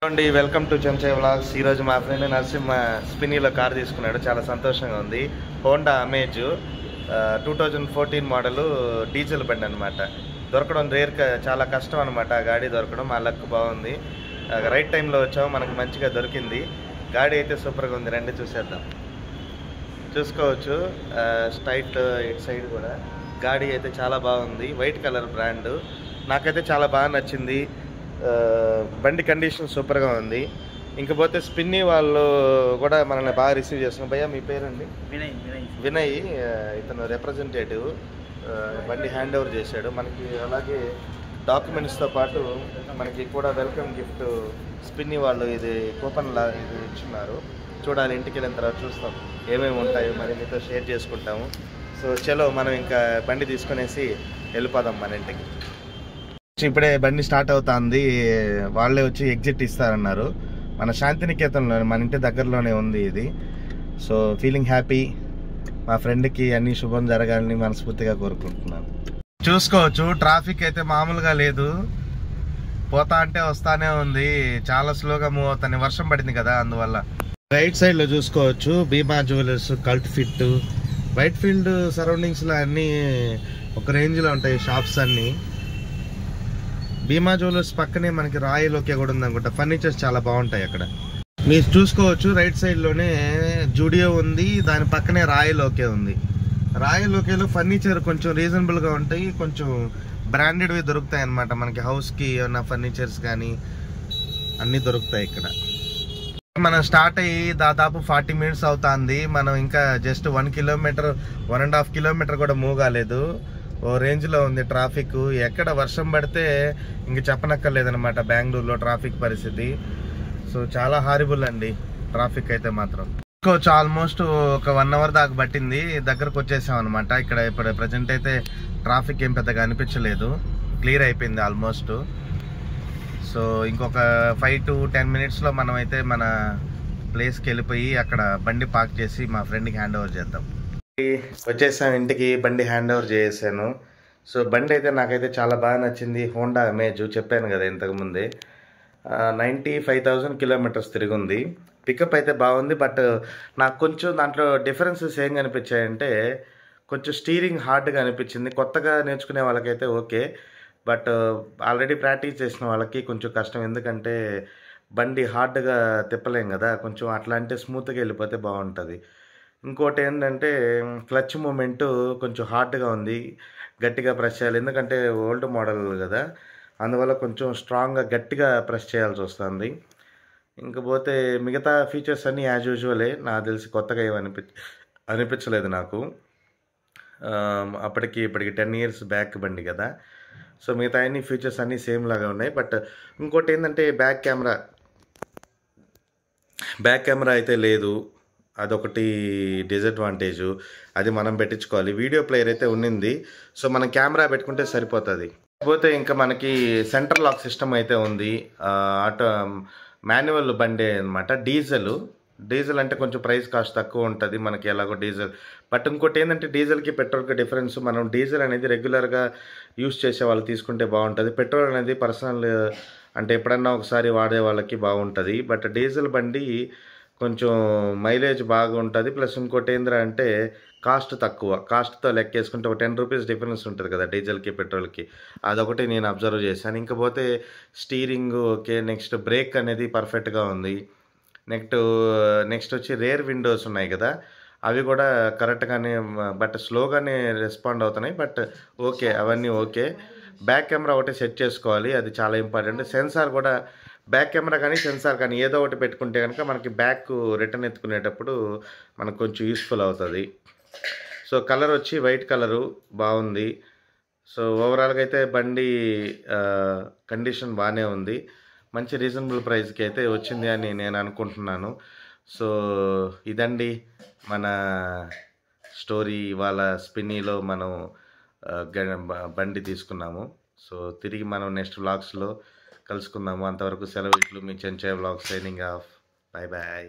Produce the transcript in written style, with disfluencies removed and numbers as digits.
అండి welcome to చెంచే vlogs. ఈరోజు మా ఫ్రెండ్ నరసింహ స్పిన్నీలో కార్ తీసుకున్నాడు. చాలా సంతోషంగా ఉంది. హోండా అమేజ్ 2014 మోడలు డీజిల్ బండి అనమాట. దొరకడం చాలా కష్టం అనమాట. ఆ గాడి దొరకడం మా లక్ బాగుంది. రైట్ టైంలో వచ్చాము, మనకు మంచిగా దొరికింది. గాడి అయితే సూపర్గా ఉంది. రండి చూసేద్దాం. చూసుకోవచ్చు స్ట్రైట్ ఇటు సైడ్ కూడా గాడి అయితే చాలా బాగుంది. వైట్ కలర్ బ్రాండ్ నాకైతే చాలా బాగా నచ్చింది. బండి కండిషన్ సూపర్గా ఉంది. ఇంకపోతే స్పిన్నీ వాళ్ళు కూడా మనల్ని బాగా రిసీవ్ చేస్తున్నాం. భయ్యా మీ పేరండి? వినయ్. ఇతను రిప్రజెంటేటివ్. బండి హ్యాండ్ ఓవర్ చేశాడు మనకి. అలాగే డాక్యుమెంట్స్తో పాటు మనకి కూడా వెల్కమ్ గిఫ్ట్ స్పిన్నీ వాళ్ళు ఇది కూపన్లా ఇది ఇచ్చున్నారు. చూడాలి, ఇంటికి వెళ్ళిన తర్వాత చూస్తాం ఏమేమి ఉంటాయో, మరి మీతో షేర్ చేసుకుంటాము. సో చలో మనం ఇంకా బండి తీసుకునేసి వెళ్ళిపోదాం మన ఇంటికి. ఇప్పుడే బండి స్టార్ట్ అవుతుంది. వాళ్ళే వచ్చి ఎగ్జిట్ ఇస్తారన్నారు. మన శాంతినికేతన్లో, మన ఇంటి దగ్గరలోనే ఉంది ఇది. So feeling happy. మా ఫ్రెండ్కి అన్ని శుభం జరగాలని మనస్ఫూర్తిగా కోరుకుంటున్నాను. చూసుకోవచ్చు ట్రాఫిక్ అయితే మామూలుగా లేదు. పోతా అంటే వస్తానే ఉంది. చాలా స్లోగా మూవ్ అవుతాను. వర్షం పడింది కదా, అందువల్ల. రైట్ సైడ్ లో చూసుకోవచ్చు Bhima jewellers, cult fit, Whitefield surroundings లో అన్ని ఒక రేంజ్ లో ఉంటాయి షాప్స్ అన్ని. భీమా జ్యువెలర్స్ పక్కనే మనకి రాయల్ ఓకే కూడా ఉంది అనుకుంటా. ఫర్నిచర్స్ చాలా బాగుంటాయి అక్కడ. మీరు చూసుకోవచ్చు రైట్ సైడ్ లోనే జూడియో ఉంది, దాని పక్కనే రాయల్ ఓకే ఉంది. రాయల్ ఓకేలో ఫర్నిచర్ కొంచెం రీజనబుల్ గా ఉంటాయి, కొంచెం బ్రాండెడ్వి దొరుకుతాయి అన్నమాట. మనకి హౌస్ కి ఏమన్నా ఫర్నిచర్స్ కానీ అన్ని దొరుకుతాయి ఇక్కడ. మనం స్టార్ట్ అయ్యి దాదాపు 40 మినిట్స్ అవుతుంది. మనం ఇంకా జస్ట్ 1 కిలోమీటర్ 1.5 కిలోమీటర్ కూడా మూవ్ కాలేదు. ఓ రేంజ్ లో ఉంది ట్రాఫిక్. ఎక్కడ వర్షం పడితే ఇంక చెప్పనక్కర్లేదనమాట బెంగళూరులో ట్రాఫిక్ పరిస్థితి. సో చాలా హారిబుల్ అండి ట్రాఫిక్ అయితే మాత్రం. ఆల్మోస్ట్ ఒక 1 అవర్ దాకా పట్టింది. దగ్గరకు వచ్చేసాం అనమాట. ఇక్కడ ఇప్పుడు ప్రజెంట్ అయితే ట్రాఫిక్ ఏం పెద్దగా అనిపించలేదు, క్లియర్ అయిపోయింది ఆల్మోస్ట్. సో ఇంకొక 5 to 10 మినిట్స్లో మనం అయితే మన ప్లేస్కి వెళ్ళిపోయి అక్కడ బండి పార్క్ చేసి మా ఫ్రెండ్కి హ్యాండ్ ఓవర్ చేద్దాం. వచ్చేసాం ఇంటికి. బండి హ్యాండ్ ఓవర్ చేసాను. సో బండి అయితే నాకైతే చాలా బాగా నచ్చింది. హోండా అమేజ్ చెప్పాను కదా ఇంతకుముందే. 95,000 కిలోమీటర్స్ తిరిగింది. పికప్ అయితే బాగుంది. బట్ నాకు కొంచెం దాంట్లో డిఫరెన్సెస్ ఏం కనిపించాయంటే, కొంచెం స్టీరింగ్ హార్డ్గా అనిపించింది. కొత్తగా నేర్చుకునే వాళ్ళకైతే ఓకే, బట్ ఆల్రెడీ ప్రాక్టీస్ చేసిన వాళ్ళకి కొంచెం కష్టం. ఎందుకంటే బండి హార్డ్గా తిప్పలేం కదా, కొంచెం అట్లా అంటే స్మూత్గా వెళ్ళిపోతే బాగుంటుంది. ఇంకోటి ఏంటంటే క్లచ్ మూమెంట్ కొంచెం హార్డ్గా ఉంది, గట్టిగా ప్రెస్ చేయాలి. ఎందుకంటే ఓల్డ్ మోడల్ కదా, అందువల్ల కొంచెం స్ట్రాంగ్గా గట్టిగా ప్రెస్ చేయాల్సి వస్తుంది. ఇంకపోతే మిగతా ఫీచర్స్ అన్నీ యాజ్ యూజువలే. నాకు తెలిసి కొత్తగా అనిపించలేదు నాకు. అప్పటికి ఇప్పటికి 10 years బ్యాక్ బండి కదా. సో మిగతా అన్ని ఫీచర్స్ అన్నీ సేమ్ లాగా ఉన్నాయి. బట్ ఇంకోటి ఏంటంటే బ్యాక్ కెమెరా అయితే లేదు. అదొకటి డిసడ్వాంటేజు. అది మనం పెట్టించుకోవాలి. వీడియో ప్లేయర్ అయితే ఉన్నింది, సో మనం కెమెరా పెట్టుకుంటే సరిపోతుంది. కాకపోతే ఇంకా మనకి సెంటర్ లాక్ సిస్టమ్ అయితే ఉంది. ఆటో మాన్యువల్ బండి అనమాట. డీజిల్ అంటే కొంచెం ప్రైస్ కాస్ట్ తక్కువ ఉంటుంది మనకి, ఎలాగో డీజిల్. బట్ ఇంకోటి ఏంటంటే డీజిల్కి పెట్రోల్కి డిఫరెన్స్. మనం డీజిల్ అనేది రెగ్యులర్గా యూస్ చేసే వాళ్ళు తీసుకుంటే బాగుంటుంది. పెట్రోల్ అనేది పర్సనల్ అంటే ఎప్పుడన్నా ఒకసారి వాడే వాళ్ళకి బాగుంటుంది. బట్ డీజిల్ బండి కొంచెం మైలేజ్ బాగా ఉంటుంది. ప్లస్ ఇంకోటి ఏంటంటే కాస్ట్ తక్కువ. కాస్ట్తో లెక్కేసుకుంటే ఒక 10 రూపీస్ డిఫరెన్స్ ఉంటుంది కదా డీజిల్కి పెట్రోల్కి. అదొకటి నేను అబ్జర్వ్ చేశాను. ఇంకపోతే స్టీరింగ్ ఓకే. నెక్స్ట్ బ్రేక్ అనేది పర్ఫెక్ట్గా ఉంది. నెక్స్ట్ వచ్చి రేర్ విండోస్ ఉన్నాయి కదా, అవి కూడా కరెక్ట్గానే, బట్ స్లోగానే రెస్పాండ్ అవుతున్నాయి. బట్ ఓకే, అవన్నీ ఓకే. బ్యాక్ కెమెరా ఒకటి సెట్ చేసుకోవాలి, అది చాలా ఇంపార్టెంట్. సెన్సార్ కూడా, బ్యాక్ కెమెరా కానీ సెన్సార్ కానీ ఏదో ఒకటి పెట్టుకుంటే కనుక మనకి బ్యాక్ రిటర్న్ ఎత్తుకునేటప్పుడు మనకు కొంచెం యూస్ఫుల్ అవుతుంది. సో కలర్ వచ్చి వైట్ కలరు బాగుంది. సో ఓవరాల్గా అయితే బండి కండిషన్ బాగానే ఉంది. మంచి రీజనబుల్ ప్రైస్కి అయితే వచ్చింది అని నేను అనుకుంటున్నాను. సో ఇదండి మన స్టోరీ. ఇవాళ స్పిన్నీలో మనం బండి తీసుకున్నాము. సో తిరిగి మనం నెక్స్ట్ వ్లాగ్స్లో కలుసుకుందాము. అంతవరకు సెలవు. ఇట్లు మీ Chenche vlogs signing off. Bye bye.